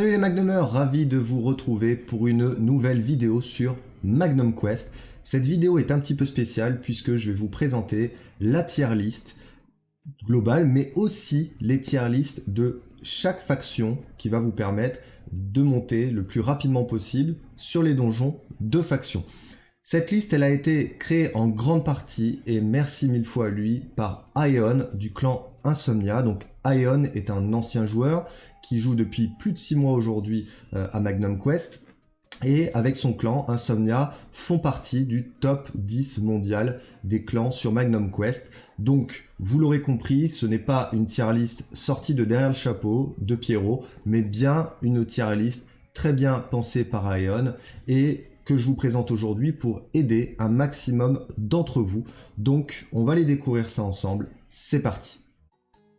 Salut les Magnumeurs, ravi de vous retrouver pour une nouvelle vidéo sur Magnum Quest. Cette vidéo est un petit peu spéciale puisque je vais vous présenter la tier list globale mais aussi les tier list de chaque faction qui va vous permettre de monter le plus rapidement possible sur les donjons de faction. Cette liste elle a été créée en grande partie et merci mille fois à lui par Ion du clan Insomnia. Donc Ion est un ancien joueur qui joue depuis plus de 6 mois aujourd'hui à Magnum Quest et avec son clan Insomnia font partie du top 10 mondial des clans sur Magnum Quest. Donc vous l'aurez compris, ce n'est pas une tier list sortie de derrière le chapeau de Pierrot, mais bien une tier list très bien pensée par Ion et que je vous présente aujourd'hui pour aider un maximum d'entre vous. Donc on va les découvrir ça ensemble, c'est parti.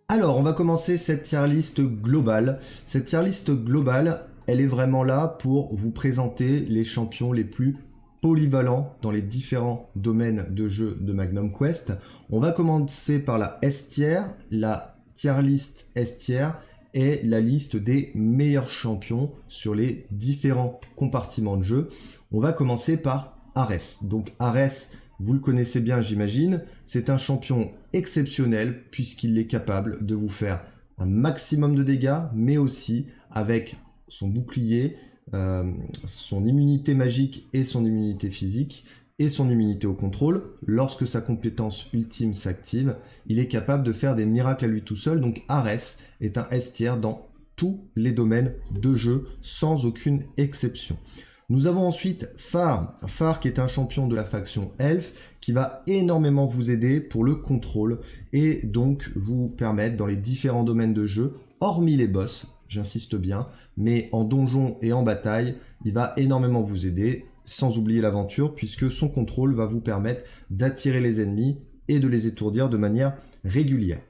Alors on va commencer cette tier list globale. Cette tier list globale, elle est vraiment là pour vous présenter les champions les plus polyvalents dans les différents domaines de jeu de Magnum Quest. On va commencer par la S tier, la tier list S tier est la liste des meilleurs champions sur les différents compartiments de jeu. On va commencer par Ares. Donc Ares, vous le connaissez bien j'imagine, c'est un champion exceptionnel puisqu'il est capable de vous faire un maximum de dégâts, mais aussi avec son bouclier, son immunité magique et son immunité physique et son immunité au contrôle. Lorsque sa compétence ultime s'active, il est capable de faire des miracles à lui tout seul. Donc Ares est un S tier dans tous les domaines de jeu sans aucune exception. Nous avons ensuite Phare qui est un champion de la faction Elf qui va énormément vous aider pour le contrôle et donc vous permettre dans les différents domaines de jeu, hormis les boss, j'insiste bien, mais en donjon et en bataille, il va énormément vous aider, sans oublier l'aventure puisque son contrôle va vous permettre d'attirer les ennemis et de les étourdir de manière régulière.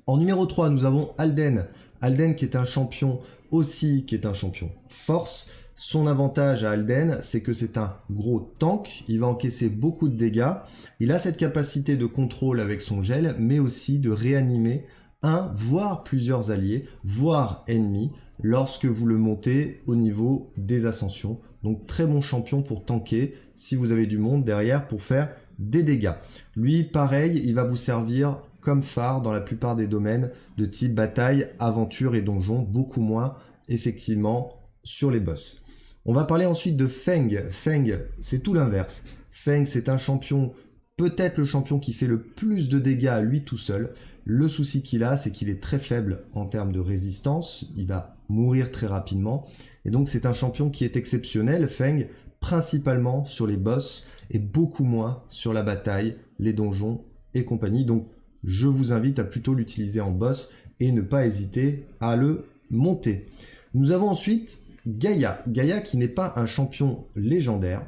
En numéro 3, nous avons Alden. Alden qui est un champion aussi, qui est un champion force. Son avantage à Alden, c'est que c'est un gros tank, il va encaisser beaucoup de dégâts. Il a cette capacité de contrôle avec son gel, mais aussi de réanimer un, voire plusieurs alliés, voire ennemis, lorsque vous le montez au niveau des ascensions. Donc très bon champion pour tanker, si vous avez du monde derrière pour faire des dégâts. Lui, pareil, il va vous servir comme phare dans la plupart des domaines de type bataille, aventure et donjon, beaucoup moins effectivement sur les boss. On va parler ensuite de Feng. Feng, c'est tout l'inverse. Feng, c'est un champion, peut-être le champion qui fait le plus de dégâts à lui tout seul. Le souci qu'il a, c'est qu'il est très faible en termes de résistance. Il va mourir très rapidement. Et donc, c'est un champion qui est exceptionnel, Feng, principalement sur les boss et beaucoup moins sur la bataille, les donjons et compagnie. Donc, je vous invite à plutôt l'utiliser en boss et ne pas hésiter à le monter. Nous avons ensuite Gaïa. Gaïa qui n'est pas un champion légendaire.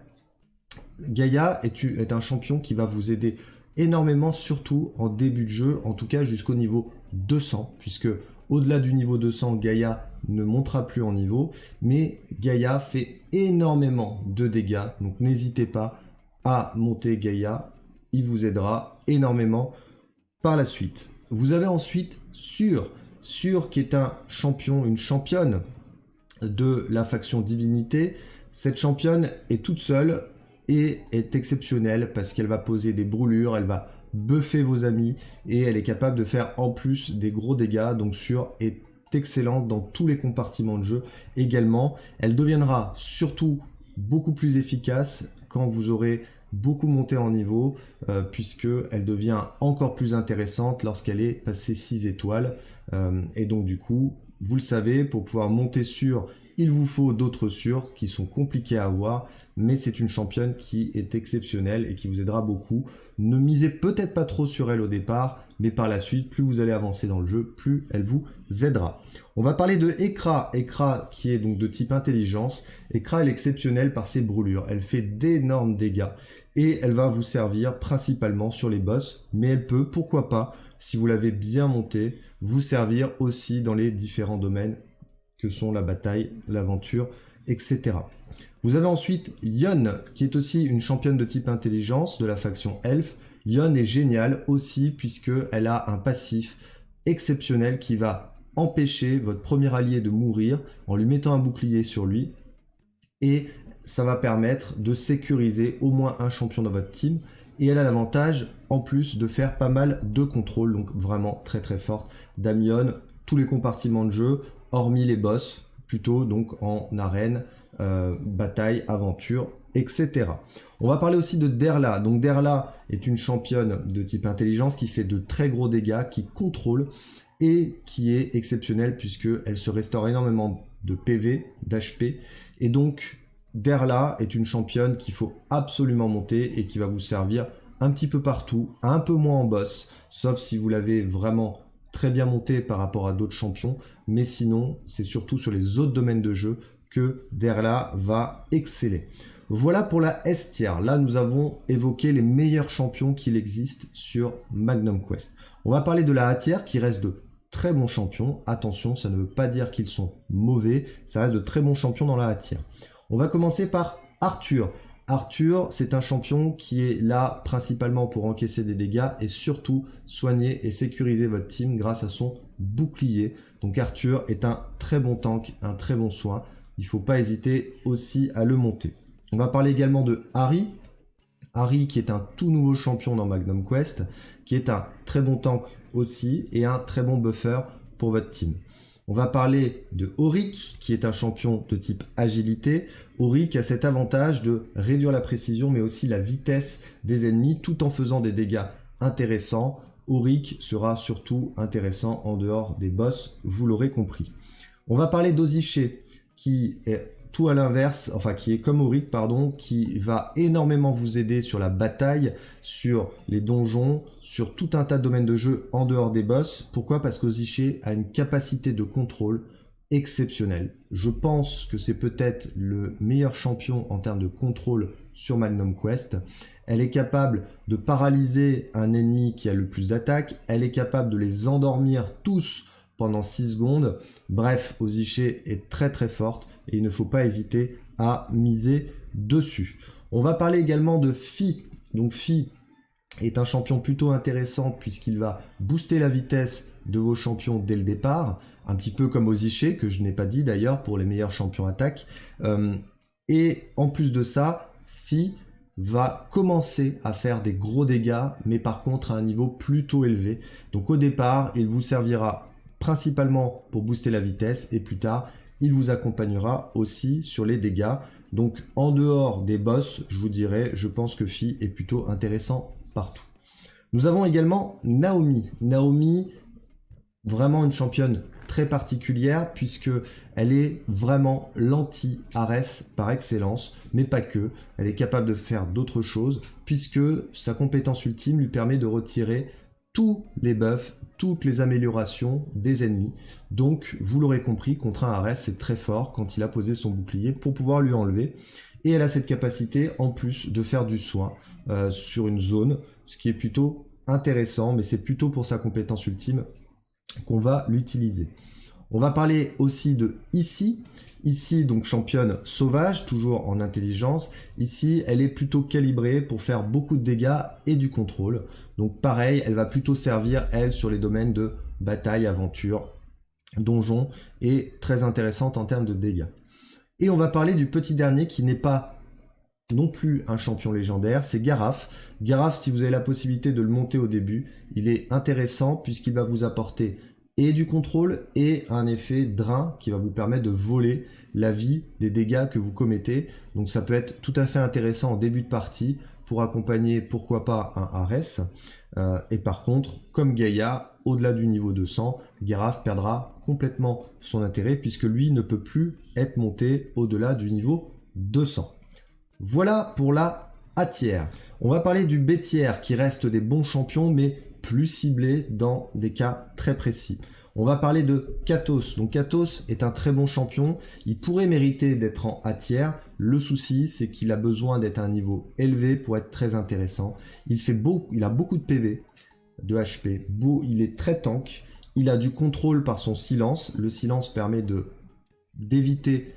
Gaïa est un champion qui va vous aider énormément, surtout en début de jeu, en tout cas jusqu'au niveau 200, puisque au-delà du niveau 200, Gaïa ne montera plus en niveau, mais Gaïa fait énormément de dégâts, donc n'hésitez pas à monter Gaïa, il vous aidera énormément par la suite. Vous avez ensuite Sur qui est un champion, une championne de la faction Divinité. Cette championne est toute seule et est exceptionnelle parce qu'elle va poser des brûlures, elle va buffer vos amis et elle est capable de faire en plus des gros dégâts. Donc Sur est excellente dans tous les compartiments de jeu également. Elle deviendra surtout beaucoup plus efficace quand vous aurez beaucoup monté en niveau puisque elle devient encore plus intéressante lorsqu'elle est passée 6 étoiles et donc du coup vous le savez, pour pouvoir monter Sur, il vous faut d'autres Sur qui sont compliqués à avoir, mais c'est une championne qui est exceptionnelle et qui vous aidera beaucoup. Ne misez peut-être pas trop sur elle au départ, mais par la suite, plus vous allez avancer dans le jeu, plus elle vous aidera. On va parler de Ekra. Ekra qui est donc de type intelligence. Ekra, elle est exceptionnelle par ses brûlures. Elle fait d'énormes dégâts et elle va vous servir principalement sur les boss, mais elle peut, pourquoi pas, si vous l'avez bien monté, vous servir aussi dans les différents domaines que sont la bataille, l'aventure, etc. Vous avez ensuite Yon, qui est aussi une championne de type intelligence de la faction Elf. Yon est géniale aussi puisqu'elle a un passif exceptionnel qui va empêcher votre premier allié de mourir en lui mettant un bouclier sur lui. Et ça va permettre de sécuriser au moins un champion dans votre team. Et elle a l'avantage, en plus, de faire pas mal de contrôle, donc vraiment très très forte. Damion, tous les compartiments de jeu, hormis les boss, plutôt donc en arène, bataille, aventure, etc. On va parler aussi de Derla. Donc Derla est une championne de type intelligence qui fait de très gros dégâts, qui contrôle et qui est exceptionnelle puisqu'elle se restaure énormément de PV, d'HP. Et donc Derla est une championne qu'il faut absolument monter et qui va vous servir un petit peu partout, un peu moins en boss, sauf si vous l'avez vraiment très bien monté par rapport à d'autres champions, mais sinon c'est surtout sur les autres domaines de jeu que Derla va exceller. Voilà pour la S tier. Là, nous avons évoqué les meilleurs champions qu'il existe sur Magnum Quest. On va parler de la A tier qui reste de très bons champions. Attention, ça ne veut pas dire qu'ils sont mauvais, ça reste de très bons champions dans la A tier. On va commencer par Arthur. Arthur, c'est un champion qui est là principalement pour encaisser des dégâts et surtout soigner et sécuriser votre team grâce à son bouclier. Donc Arthur est un très bon tank, un très bon soin. Il ne faut pas hésiter aussi à le monter. On va parler également de Harry. Harry qui est un tout nouveau champion dans Magnum Quest, qui est un très bon tank aussi et un très bon buffer pour votre team. On va parler de Auric, qui est un champion de type agilité. Auric a cet avantage de réduire la précision, mais aussi la vitesse des ennemis, tout en faisant des dégâts intéressants. Auric sera surtout intéressant en dehors des boss, vous l'aurez compris. On va parler d'Oziché, qui est tout à l'inverse, enfin qui est comme Auric, pardon, qui va énormément vous aider sur la bataille, sur les donjons, sur tout un tas de domaines de jeu en dehors des boss. Pourquoi? Parce qu'Oziché a une capacité de contrôle exceptionnelle. Je pense que c'est peut-être le meilleur champion en termes de contrôle sur Magnum Quest. Elle est capable de paralyser un ennemi qui a le plus d'attaques. Elle est capable de les endormir tous pendant 6 secondes. Bref, Oziché est très très forte et il ne faut pas hésiter à miser dessus. On va parler également de Fi. Donc Fi est un champion plutôt intéressant puisqu'il va booster la vitesse de vos champions dès le départ, un petit peu comme Oziché, que je n'ai pas dit d'ailleurs pour les meilleurs champions attaque. Et en plus de ça, Fi va commencer à faire des gros dégâts, mais par contre à un niveau plutôt élevé. Donc au départ, il vous servira principalement pour booster la vitesse et plus tard, il vous accompagnera aussi sur les dégâts. Donc en dehors des boss, je vous dirais, je pense que Fi est plutôt intéressant partout. Nous avons également Naomi. Naomi, vraiment une championne très particulière puisque elle est vraiment l'anti-Ares par excellence, mais pas que. Elle est capable de faire d'autres choses puisque sa compétence ultime lui permet de retirer tous les buffs, toutes les améliorations des ennemis. Donc, vous l'aurez compris, contre un Ares, c'est très fort quand il a posé son bouclier pour pouvoir lui enlever. Et elle a cette capacité, en plus, de faire du soin sur une zone, ce qui est plutôt intéressant, mais c'est plutôt pour sa compétence ultime qu'on va l'utiliser. On va parler aussi de Ici. Ici, donc championne sauvage, toujours en intelligence. Ici, elle est plutôt calibrée pour faire beaucoup de dégâts et du contrôle. Donc pareil, elle va plutôt servir, elle, sur les domaines de bataille, aventure, donjon, et très intéressante en termes de dégâts. Et on va parler du petit dernier qui n'est pas non plus un champion légendaire, c'est Garaf. Garaf, si vous avez la possibilité de le monter au début, il est intéressant puisqu'il va vous apporter et du contrôle et un effet drain qui va vous permettre de voler la vie des dégâts que vous commettez. Donc ça peut être tout à fait intéressant en début de partie pour accompagner pourquoi pas un Ares. Et par contre, comme Gaïa, au-delà du niveau 200, Garaf perdra complètement son intérêt puisque lui ne peut plus être monté au-delà du niveau 200. Voilà pour la A tier. On va parler du B tier qui reste des bons champions mais plus ciblés dans des cas très précis. On va parler de Katos. Donc Katos est un très bon champion. Il pourrait mériter d'être en A tier. Le souci, c'est qu'il a besoin d'être à un niveau élevé pour être très intéressant. Il a beaucoup de PV, de HP. Il est très tank. Il a du contrôle par son silence. Le silence permet d'éviter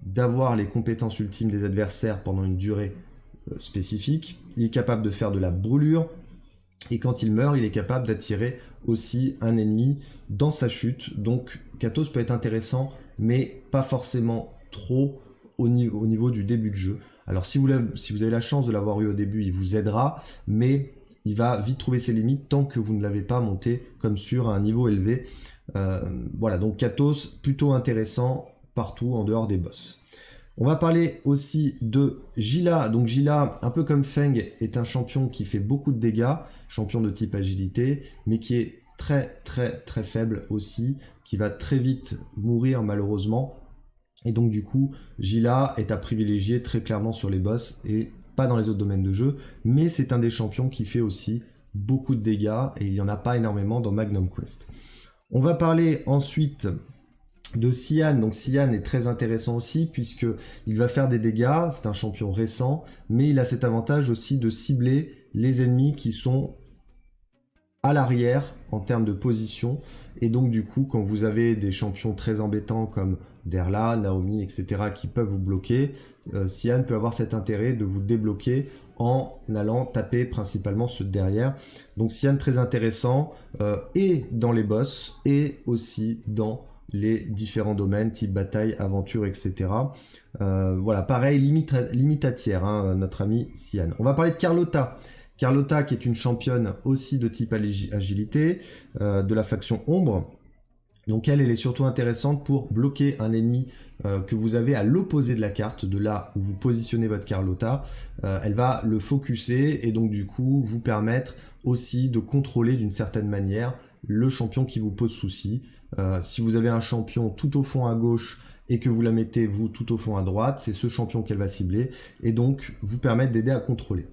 d'avoir les compétences ultimes des adversaires pendant une durée spécifique. Il est capable de faire de la brûlure. Et quand il meurt, il est capable d'attirer aussi un ennemi dans sa chute. Donc Katos peut être intéressant, mais pas forcément trop au niveau du début de jeu. Alors si vous avez la chance de l'avoir eu au début, il vous aidera, mais il va vite trouver ses limites tant que vous ne l'avez pas monté comme sur un niveau élevé. Voilà, donc Katos, plutôt intéressant partout en dehors des boss. On va parler aussi de Gila. Donc Gila, un peu comme Feng, est un champion qui fait beaucoup de dégâts, champion de type agilité, mais qui est très très très faible aussi, qui va très vite mourir malheureusement. Et donc du coup, Gila est à privilégier très clairement sur les boss et pas dans les autres domaines de jeu, mais c'est un des champions qui fait aussi beaucoup de dégâts et il n'y en a pas énormément dans Magnum Quest. On va parler ensuite de Xian. Donc Xian est très intéressant aussi puisque il va faire des dégâts, c'est un champion récent, mais il a cet avantage aussi de cibler les ennemis qui sont à l'arrière en termes de position. Et donc du coup, quand vous avez des champions très embêtants comme Derla, Naomi, etc. qui peuvent vous bloquer, Xian peut avoir cet intérêt de vous débloquer en allant taper principalement ceux de derrière. Donc Xian très intéressant et dans les boss et aussi dans les différents domaines type bataille, aventure, etc. Voilà, pareil, limite à tiers, hein, notre ami Xian. On va parler de Carlotta. Carlotta qui est une championne aussi de type agilité, de la faction ombre. Donc elle est surtout intéressante pour bloquer un ennemi que vous avez à l'opposé de la carte, de là où vous positionnez votre Carlotta. Elle va le focuser et donc du coup vous permettre aussi de contrôler d'une certaine manière le champion qui vous pose souci. Si vous avez un champion tout au fond à gauche et que vous la mettez vous tout au fond à droite, c'est ce champion qu'elle va cibler et donc vous permettre d'aider à contrôler.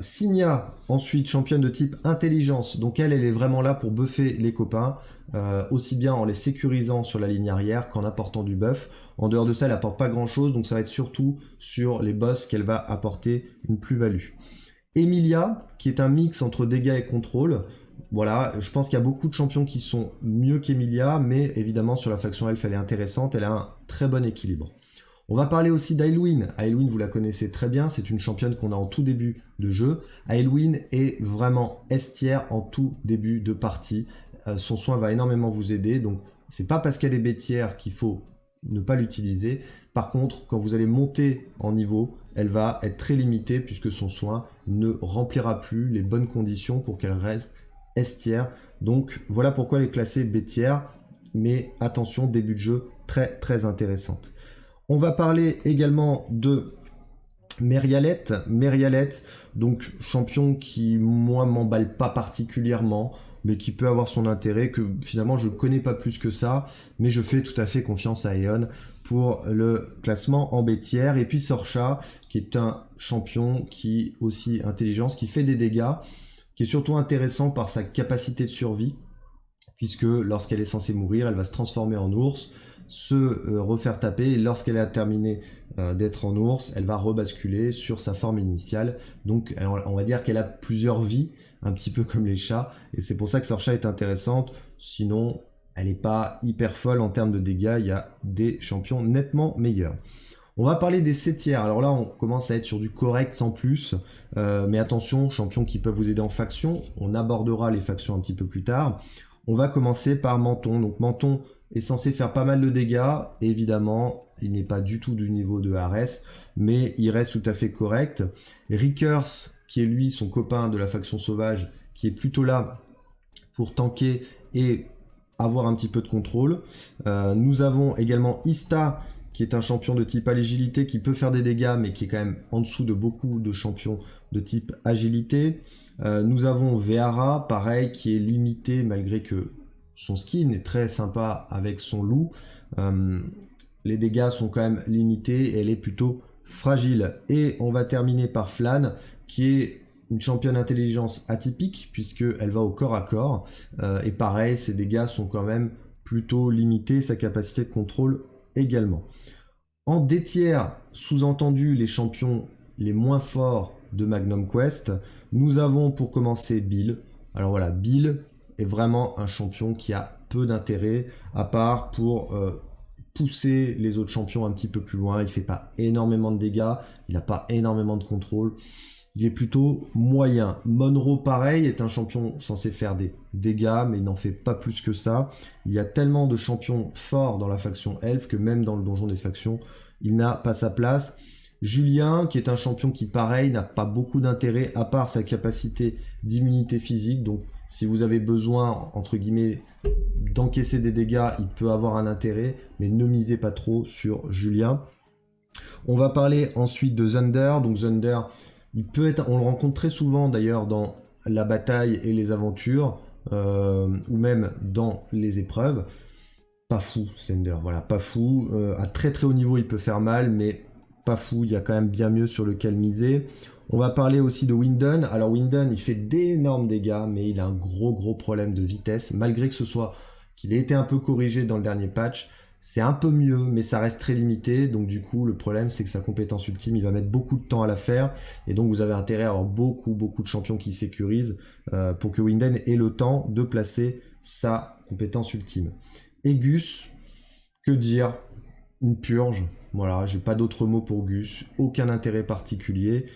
Signa, ensuite championne de type intelligence, donc elle est vraiment là pour buffer les copains, aussi bien en les sécurisant sur la ligne arrière qu'en apportant du buff. En dehors de ça, elle apporte pas grand chose, donc ça va être surtout sur les boss qu'elle va apporter une plus-value. Emilia, qui est un mix entre dégâts et contrôle. Voilà, je pense qu'il y a beaucoup de champions qui sont mieux qu'Emilia, mais évidemment sur la faction elfe elle est intéressante, elle a un très bon équilibre. On va parler aussi d'Aelwyn. Aelwyn, vous la connaissez très bien, c'est une championne qu'on a en tout début de jeu. Aelwyn est vraiment S-tier en tout début de partie. Son soin va énormément vous aider, donc c'est pas parce qu'elle est B-tier qu'il faut ne pas l'utiliser. Par contre, quand vous allez monter en niveau, elle va être très limitée puisque son soin ne remplira plus les bonnes conditions pour qu'elle reste S-tier. Donc voilà pourquoi elle est classée B-tier, mais attention, début de jeu très très intéressante. On va parler également de Merialet. Merialet, donc champion qui, moi, m'emballe pas particulièrement, mais qui peut avoir son intérêt, que finalement je ne connais pas plus que ça, mais je fais tout à fait confiance à Aeon pour le classement en B-tier. Et puis Sorcha, qui est un champion qui aussi intelligence, qui fait des dégâts, qui est surtout intéressant par sa capacité de survie, puisque lorsqu'elle est censée mourir, elle va se transformer en ours, se refaire taper, et lorsqu'elle a terminé d'être en ours, elle va rebasculer sur sa forme initiale. Donc on va dire qu'elle a plusieurs vies, un petit peu comme les chats, et c'est pour ça que Sorcha est intéressante. Sinon, elle n'est pas hyper folle en termes de dégâts, il y a des champions nettement meilleurs. On va parler des C-tiers. Alors là, on commence à être sur du correct sans plus. Mais attention, champions qui peuvent vous aider en faction. On abordera les factions un petit peu plus tard. On va commencer par Menton. Donc Menton est censé faire pas mal de dégâts. Évidemment, il n'est pas du tout du niveau de Ares, mais il reste tout à fait correct. Rickers, qui est lui son copain de la faction sauvage, qui est plutôt là pour tanker et avoir un petit peu de contrôle. Nous avons également Ista, qui est un champion de type agilité, qui peut faire des dégâts, mais qui est quand même en dessous de beaucoup de champions de type agilité. Nous avons Veara, pareil, qui est limité, malgré que son skin est très sympa avec son loup. Les dégâts sont quand même limités, elle est plutôt fragile. Et on va terminer par Flan, qui est une championne intelligence atypique, puisqu'elle va au corps à corps. Et pareil, ses dégâts sont quand même plutôt limités, sa capacité de contrôle également. En D-tier, sous-entendu les champions les moins forts de Magnum Quest, nous avons pour commencer Bill. Alors voilà, Bill est vraiment un champion qui a peu d'intérêt, à part pour pousser les autres champions un petit peu plus loin. Il fait pas énormément de dégâts, il n'a pas énormément de contrôle. il est plutôt moyen. Monroe, pareil, est un champion censé faire des dégâts, mais il n'en fait pas plus que ça. Il y a tellement de champions forts dans la faction Elfe que même dans le donjon des factions, il n'a pas sa place. Julien, qui est un champion qui, pareil, n'a pas beaucoup d'intérêt, à part sa capacité d'immunité physique. Donc, si vous avez besoin, entre guillemets, d'encaisser des dégâts, il peut avoir un intérêt, mais ne misez pas trop sur Julien. On va parler ensuite de Thunder. Donc Thunder, il peut être, on le rencontre très souvent d'ailleurs dans la bataille et les aventures, ou même dans les épreuves. Pas fou, Thunder, voilà, pas fou. À très très haut niveau, il peut faire mal, mais pas fou, il y a quand même bien mieux sur lequel miser. On va parler aussi de Winden. Alors Winden, il fait d'énormes dégâts, mais il a un gros problème de vitesse, malgré que ce soit qu'il ait été un peu corrigé dans le dernier patch. C'est un peu mieux, mais ça reste très limité. Donc du coup, le problème, c'est que sa compétence ultime, il va mettre beaucoup de temps à la faire. Et donc, vous avez intérêt à avoir beaucoup de champions qui sécurisent pour que Winden ait le temps de placer sa compétence ultime. Et Gus, que dire? Une purge. Voilà, j'ai pas d'autre mot pour Gus. Aucun intérêt particulier.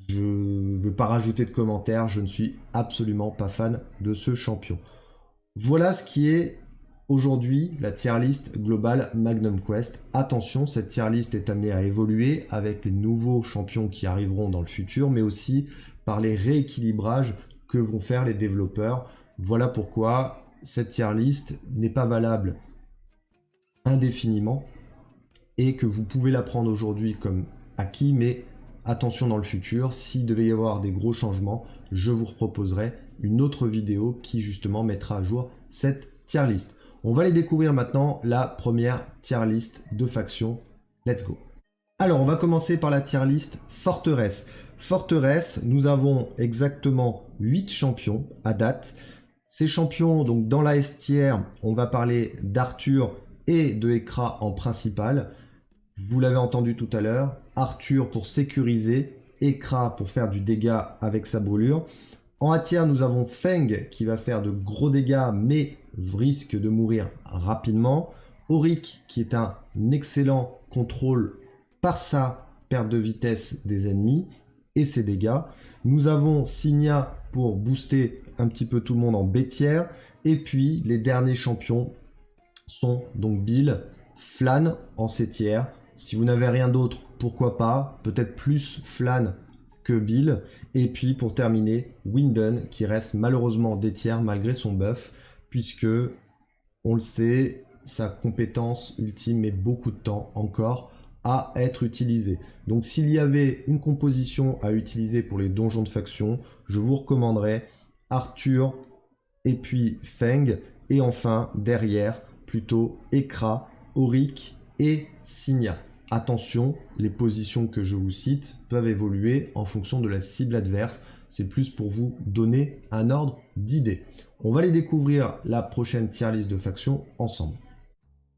Je ne veux pas rajouter de commentaires. Je ne suis absolument pas fan de ce champion. Voilà ce qui est aujourd'hui la tier list globale Magnum Quest. Attention, cette tier list est amenée à évoluer avec les nouveaux champions qui arriveront dans le futur, mais aussi par les rééquilibrages que vont faire les développeurs. Voilà pourquoi cette tier list n'est pas valable indéfiniment et que vous pouvez la prendre aujourd'hui comme acquis, mais attention dans le futur, s'il devait y avoir des gros changements, je vous proposerai une autre vidéo qui justement mettra à jour cette tier list. On va aller découvrir maintenant la première tier list de faction. Let's go. Alors, on va commencer par la tier list Forteresse. Forteresse, nous avons exactement 8 champions à date. Ces champions, donc dans la S tier, on va parler d'Arthur et de Ekra en principal. Vous l'avez entendu tout à l'heure, Arthur pour sécuriser, Ekra pour faire du dégât avec sa brûlure. En A tier, nous avons Feng qui va faire de gros dégâts mais risque de mourir rapidement. Auric qui est un excellent contrôle par sa perte de vitesse des ennemis et ses dégâts. Nous avons Signa pour booster un petit peu tout le monde en B tier. Et puis les derniers champions sont donc Bill, Flan en C tier. Si vous n'avez rien d'autre, pourquoi pas, peut-être plus Flan que Bill. Et puis pour terminer, Winden qui reste malheureusement D tier malgré son buff, puisque on le sait, sa compétence ultime met beaucoup de temps encore à être utilisée. Donc s'il y avait une composition à utiliser pour les donjons de faction, je vous recommanderais Arthur et puis Feng, et enfin derrière plutôt Ekra, Auric et Signa. Attention, les positions que je vous cite peuvent évoluer en fonction de la cible adverse. C'est plus pour vous donner un ordre d'idée. On va aller découvrir la prochaine tier list de factions ensemble.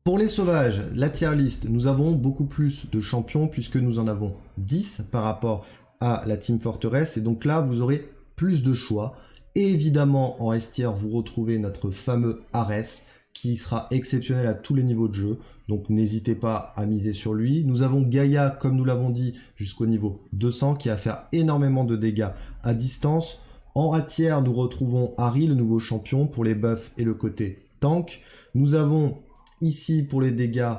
Pour les sauvages, la tier list, nous avons beaucoup plus de champions puisque nous en avons 10 par rapport à la Team Forteresse. Et donc là, vous aurez plus de choix. Et évidemment, en S tier, vous retrouvez notre fameux Ares qui sera exceptionnel à tous les niveaux de jeu. Donc n'hésitez pas à miser sur lui. Nous avons Gaïa, comme nous l'avons dit, jusqu'au niveau 200 qui va faire énormément de dégâts à distance. En A tier, nous retrouvons Harry, le nouveau champion, pour les buffs et le côté tank. Nous avons ici pour les dégâts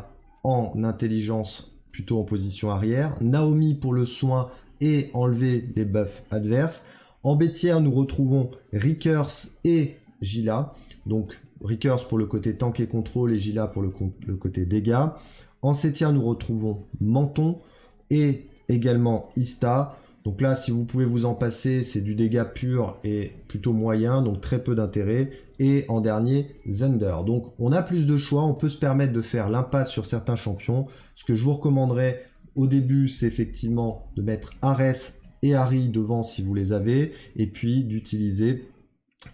en intelligence, plutôt en position arrière. Naomi pour le soin et enlever les buffs adverses. En B tier, nous retrouvons Rickers et Gila. Donc Rickers pour le côté tank et contrôle et Gila pour le côté dégâts. En C tier, nous retrouvons Menton et également Ista. Donc là, si vous pouvez vous en passer, c'est du dégât pur et plutôt moyen, donc très peu d'intérêt. Et en dernier, Thunder. Donc on a plus de choix, on peut se permettre de faire l'impasse sur certains champions. Ce que je vous recommanderais au début, c'est effectivement de mettre Ares et Harry devant si vous les avez, et puis d'utiliser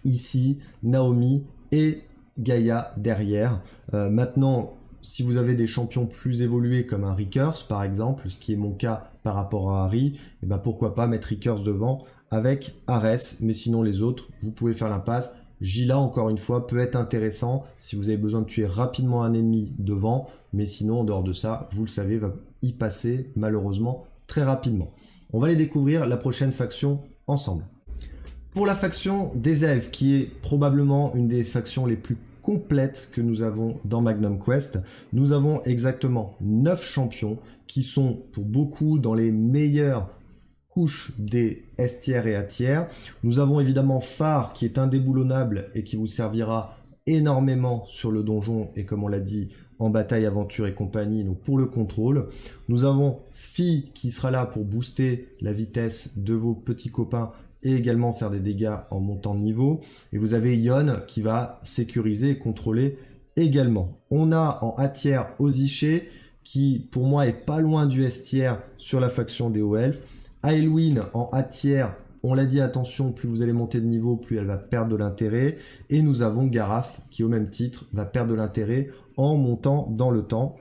ici Naomi et Gaïa derrière. Maintenant, si vous avez des champions plus évolués comme un Rickers par exemple, ce qui est mon cas par rapport à Harry, et ben pourquoi pas mettre Rickers devant avec Ares, mais sinon les autres, vous pouvez faire l'impasse. Gila, encore une fois, peut être intéressant si vous avez besoin de tuer rapidement un ennemi devant, mais sinon en dehors de ça, vous le savez, va y passer malheureusement très rapidement. On va les découvrir la prochaine faction ensemble. Pour la faction des elfes, qui est probablement une des factions les plus complètes que nous avons dans Magnum Quest, nous avons exactement 9 champions qui sont pour beaucoup dans les meilleures couches des S tiers et A tiers. Nous avons évidemment Phare qui est indéboulonnable et qui vous servira énormément sur le donjon et comme on l'a dit en bataille, aventure et compagnie, donc pour le contrôle. Nous avons Phi qui sera là pour booster la vitesse de vos petits copains et également faire des dégâts en montant de niveau. Et vous avez Yon qui va sécuriser et contrôler également. On a en A tiers Oziché qui pour moi est pas loin du S tiers sur la faction des hauts elfes. Aelwyn en A tiers, on l'a dit, attention, plus vous allez monter de niveau, plus elle va perdre de l'intérêt. Et nous avons Garaf qui au même titre va perdre de l'intérêt en montant dans le temps.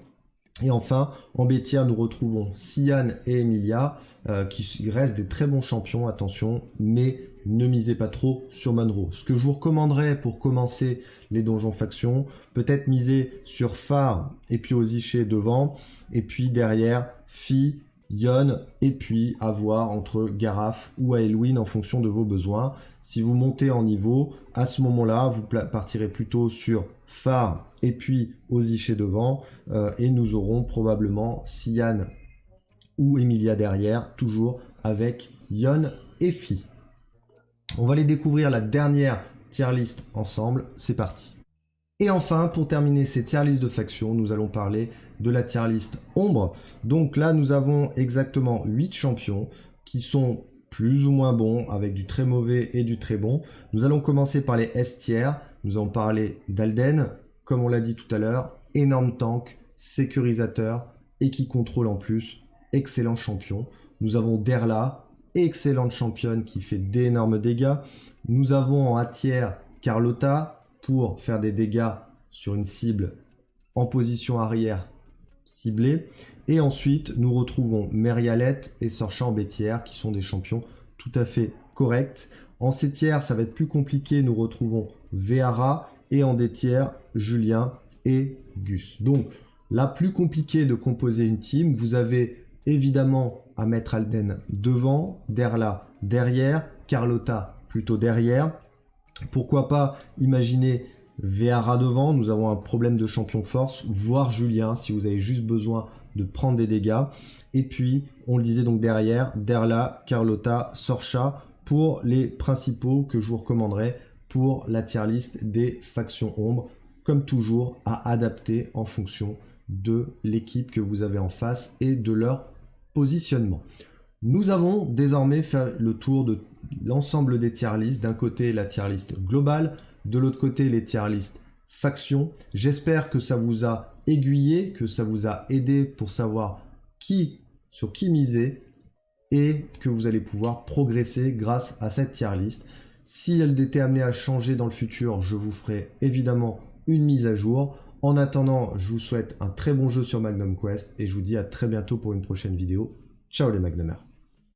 Et enfin, en B tiers, nous retrouvons Cyan et Emilia, qui restent des très bons champions, attention, mais ne misez pas trop sur Monroe. Ce que je vous recommanderais pour commencer les donjons factions, peut-être miser sur Phare et puis Oziché devant, et puis derrière, Phi, Yon, et puis avoir entre Garaf ou Aelwyn en fonction de vos besoins. Si vous montez en niveau, à ce moment-là, vous partirez plutôt sur Phare et puis Oziché devant, et nous aurons probablement Cyan ou Emilia derrière, toujours avec Yon et Phi. On va les découvrir la dernière tier list ensemble, c'est parti. Et enfin, pour terminer ces tier list de factions, nous allons parler de la tier list ombre. Donc là, nous avons exactement 8 champions qui sont plus ou moins bons, avec du très mauvais et du très bon. Nous allons commencer par les S tiers. Nous allons parler d'Alden, comme on l'a dit tout à l'heure, énorme tank, sécurisateur et qui contrôle en plus, excellent champion. Nous avons Derla, excellente championne qui fait d'énormes dégâts. Nous avons en A tiers Carlotta pour faire des dégâts sur une cible en position arrière ciblée. Et ensuite, nous retrouvons Merialette et Sorcha en B tiers qui sont des champions tout à fait corrects. En C tiers, ça va être plus compliqué. Nous retrouvons Veara et en D tiers, Julien et Gus. Donc, la plus compliquée de composer une team, vous avez évidemment à mettre Alden devant, Derla derrière, Carlotta plutôt derrière. Pourquoi pas imaginer Veara devant, nous avons un problème de champion force, voire Julien si vous avez juste besoin de prendre des dégâts. Et puis, on le disait donc derrière, Derla, Carlotta, Sorcha pour les principaux que je vous recommanderais pour la tier list des factions ombres. Comme toujours, à adapter en fonction de l'équipe que vous avez en face et de leur positionnement. Nous avons désormais fait le tour de l'ensemble des tier lists. D'un côté, la tier list globale, de l'autre côté, les tier list factions. J'espère que ça vous a aiguillé, que ça vous a aidé pour savoir sur qui miser et que vous allez pouvoir progresser grâce à cette tier list. Si elle était amenée à changer dans le futur, je vous ferai évidemment une mise à jour. En attendant, je vous souhaite un très bon jeu sur Magnum Quest et je vous dis à très bientôt pour une prochaine vidéo. Ciao les Magnumers.